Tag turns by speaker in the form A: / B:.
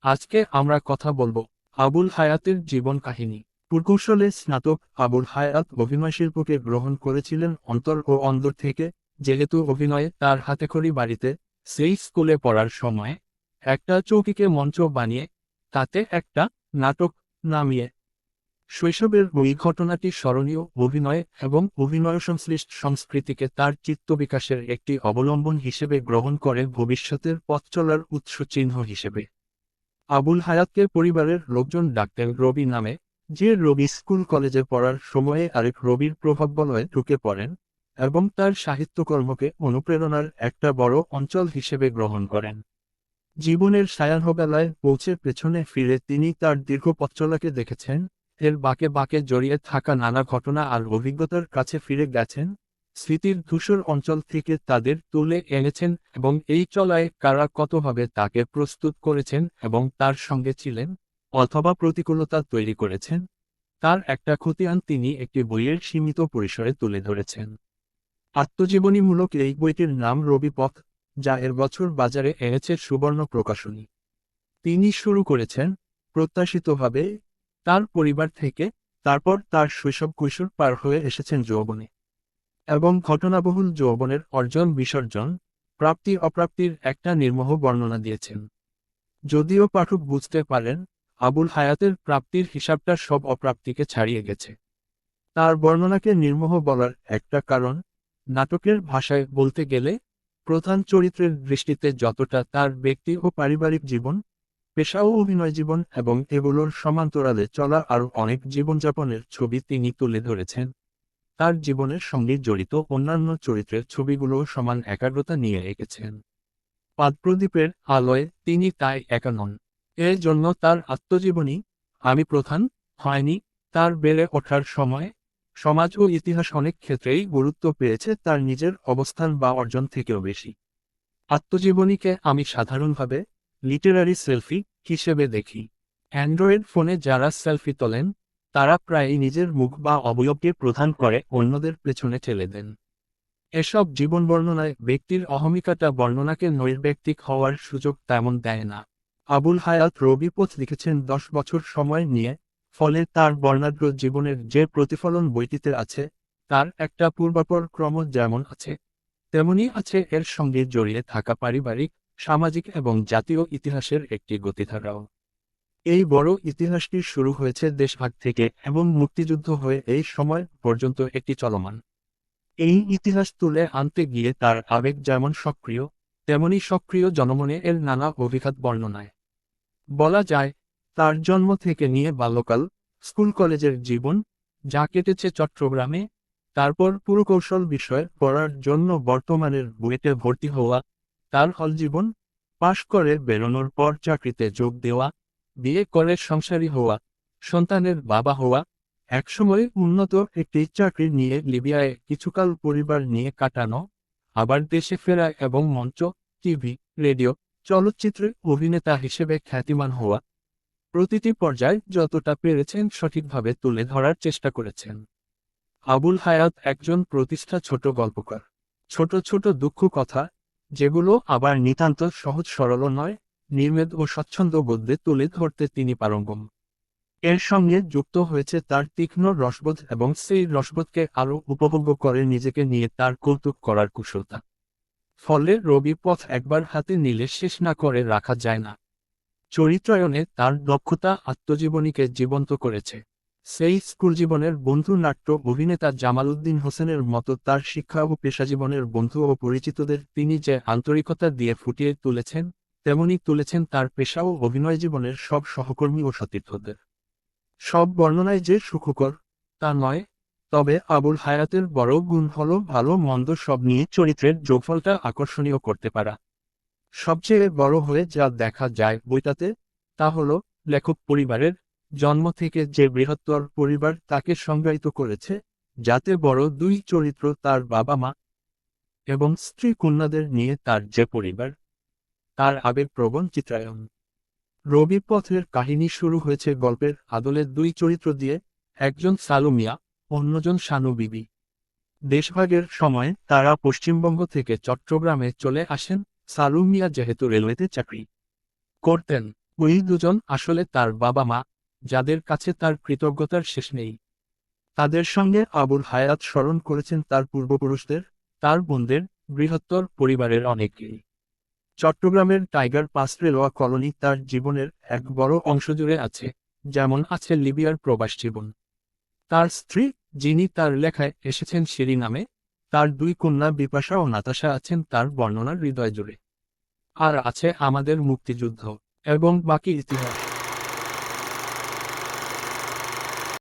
A: আজকে আমরা কথা বলবো আবুল হায়াতের জীবন কাহিনী। প্রকৌশলে স্নাতক আবুল হায়াত অভিনয় শিল্পকে গ্রহণ করেছিলেন অন্তর ও অন্দর থেকে। যেহেতু অভিনয়ে তার হাতেখড়ি বাড়িতে, সেই স্কুলে পড়ার সময় একটা চৌকিকে মঞ্চ বানিয়ে তাতে একটা নাটক নামিয়ে শৈশবের ওই ঘটনাটি স্মরণীয় অভিনয় এবং অভিনয় সংশ্লিষ্ট সংস্কৃতিকে তার চিত্তবিকাশের একটি অবলম্বন হিসেবে গ্রহণ করে ভবিষ্যতের পথ চলার উৎস চিহ্ন হিসেবে। আবুল হায়াতকে পরিবারের লোকজন ডাকতেন রবি নামে। যে রবি স্কুল কলেজে পড়ার সময়ে আরেক রবির প্রভাববলয়ে ঢুকে পড়েন এবং তার সাহিত্যকর্মকে অনুপ্রেরণার একটা বড় অঞ্চল হিসেবে গ্রহণ করেন। জীবনের সায়াহ্নবেলায় পৌঁছে পেছনে ফিরে তিনি তার দীর্ঘ পথচলাকে দেখেছেন, এর বাঁকে বাঁকে জড়িয়ে থাকা নানা ঘটনা আর অভিজ্ঞতার কাছে ফিরে গেছেন, স্মৃতির ধূসর অঞ্চল থেকে তাদের তুলে এনেছেন এবং এই চলায় কারা কতভাবে তাকে প্রস্তুত করেছেন এবং তার সঙ্গে ছিলেন অথবা প্রতিকূলতা তৈরি করেছেন, তার একটা খতিয়ান তিনি একটি বইয়ের সীমিত পরিসরে তুলে ধরেছেন। আত্মজীবনীমূলক এই বইটির নাম রবি পথ, যা এর বছর বাজারে এনেছে সুবর্ণ প্রকাশনী। তিনি শুরু করেছেন প্রত্যাশিতভাবে তার পরিবার থেকে, তারপর তার শৈশব কৈশোর পার হয়ে এসেছেন যৌবনে এবং ঘটনাবহুল যৌবনের অর্জন বিসর্জন, প্রাপ্তি অপ্রাপ্তির একটা নির্মোহ বর্ণনা দিয়েছেন। যদিও পাঠক বুঝতে পারেন আবুল হায়াতের প্রাপ্তির হিসাবটা সব অপ্রাপ্তিকে ছাড়িয়ে গেছে, তার বর্ণনাকে নির্মোহ বলার একটা কারণ, নাটকের ভাষায় বলতে গেলে প্রধান চরিত্রের দৃষ্টিতে যতটা তার ব্যক্তি ও পারিবারিক জীবন, পেশা ও অভিনয় জীবন এবং এগুলোর সমান্তরালে চলা আরও অনেক জীবনযাপনের ছবি তিনি তুলে ধরেছেন, তার জীবনের সঙ্গে জড়িত অন্যান্য চরিত্রের ছবিগুলোও সমান একাগ্রতা নিয়ে এঁকেছেন। পাদপ্রদীপের আলোয় তিনি তাই একা নন। এর জন্য তার আত্মজীবনী আমি প্রধান হয়নি। তার বেড়ে ওঠার সময় সমাজ ও ইতিহাস অনেক ক্ষেত্রেই গুরুত্ব পেয়েছে তার নিজের অবস্থান বা অর্জন থেকেও বেশি। আত্মজীবনীকে আমি সাধারণভাবে লিটারারি সেলফি হিসেবে দেখি। অ্যান্ড্রয়েড ফোনে যারা সেলফি তোলেন তারা প্রায়ই নিজের মুখ বা অবয়বকে প্রধান করে অন্যদের পেছনে ঠেলে দেন। এসব জীবন বর্ণনায় ব্যক্তির অহমিকাটা বর্ণনাকে নৈর্ব্যক্তিক হওয়ার সুযোগ তেমন দেয় না। আবুল হায়াত রবি পথ লিখেছেন 10 বছর সময় নিয়ে, ফলে তার বর্ণাঢ্য জীবনের যে প্রতিফলন বইটিতে আছে তার একটা পূর্বাপর ক্রম যেমন আছে, তেমনি আছে এর সঙ্গে জড়িয়ে থাকা পারিবারিক, সামাজিক এবং জাতীয় ইতিহাসের একটি গতিধারাও। এই বড় ইতিহাসটি শুরু হয়েছে দেশভাগ থেকে এবং মুক্তিযুদ্ধ হয়ে এই সময় পর্যন্ত একটি চলমান। এই ইতিহাস তুলে আনতে গিয়ে তার আবেগ যেমন সক্রিয়, তেমনি সক্রিয় জনমনে এর নানা অভিঘাত বর্ণনায়। বলা যায় তার জন্ম থেকে নিয়ে বাল্যকাল, স্কুল কলেজের জীবন যা কেটেছে চট্টগ্রামে, তারপর পুরকৌশল বিষয় পড়ার জন্য বর্তমানের বুয়েটে ভর্তি হওয়া, তার হল জীবন, পাশ করে বেরোনোর পর চাকরিতে যোগ দেওয়া, বিয়ে করে সংসারী হওয়া, সন্তানের বাবা হওয়া, একসময় উন্নত একটি চাকরি নিয়ে লিবিয়ায় কিছুকাল পরিবার নিয়ে কাটানো, আবার দেশে ফেরা এবং মঞ্চ, টিভি, রেডিও, চলচ্চিত্রে অভিনেতা হিসেবে খ্যাতিমান হওয়া, প্রতিটি পর্যায়ে যতটা পেরেছেন সঠিকভাবে তুলে ধরার চেষ্টা করেছেন। আবুল হায়াত একজন প্রতিষ্ঠা ছোট গল্পকার। ছোট ছোট দুঃখ কথা, যেগুলো আবার নিতান্ত সহজ সরল নয়, নির্মেদ ও স্বচ্ছন্দ গদ্যে তুলে ধরতে তিনি পারঙ্গম। এর সঙ্গে যুক্ত হয়েছে তার তীক্ষ্ণ রসবোধ এবং সেই রসবোধকে আরও উপভোগ্য করে নিজেকে নিয়ে তার কৌতুক করার কুশলতা। ফলে রবি পথ একবার হাতে নিলে শেষ না করে রাখা যায় না। চরিত্রায়নে তার দক্ষতা আত্মজীবনীকে জীবন্ত করেছে। সেই স্কুল জীবনের বন্ধু নাট্য অভিনেতা জামাল উদ্দিন হোসেনের মতো তার শিক্ষা ও পেশাজীবনের বন্ধু ও পরিচিতদের তিনি যে আন্তরিকতা দিয়ে ফুটিয়ে তুলেছেন, তেমনি তুলেছেন তার পেশা ও অভিনয় জীবনের সব সহকর্মী ও সতীর্থদের। সব বর্ণনায় যে সুখকর তা নয়, তবে আবুল হায়াতের বড় গুণ হল ভালো মন্দ সব নিয়ে চরিত্রের যোগফলটা আকর্ষণীয় করতে পারা। সবচেয়ে বড় হয়ে যা দেখা যায় বইটাতে তা হল লেখক পরিবারের জন্ম থেকে যে বৃহত্তর পরিবার তাকে সংজ্ঞায়িত করেছে, যাতে বড় দুই চরিত্র তার বাবা মা এবং স্ত্রী কন্যাদের নিয়ে তার যে পরিবার, তার আবেগপ্রবণ চিত্রায়ন। রবি পথের কাহিনী শুরু হয়েছে গল্পের আদলের দুই চরিত্র দিয়ে, একজন সালু মিয়া, অন্যজন শানু বিবি। দেশভাগের সময় তারা পশ্চিমবঙ্গ থেকে চট্টগ্রামে চলে আসেন। সালু মিয়া যেহেতু রেলওয়েতে চাকরি করতেন, ওই দুজন আসলে তার বাবা মা, যাদের কাছে তার কৃতজ্ঞতার শেষ নেই। তাদের সঙ্গে আবুল হায়াত স্মরণ করেছেন তার পূর্বপুরুষদের, তার বোনদের, বৃহত্তর পরিবারের অনেকেই। চট্টগ্রামের টাইগার পাস রেলওয়ে কলোনি তার জীবনের এক বড় অংশ জুড়ে আছে, যেমন আছে লিবিয়ার প্রবাস জীবন। তার স্ত্রী, যিনি তার লেখায় এসেছেন শিরি নামে, তার দুই কন্যা বিপাশা ও নাতাশা আছেন তার বর্ণনার হৃদয় জুড়ে। আর আছে আমাদের মুক্তিযুদ্ধ এবং বাকি ইতিহাস।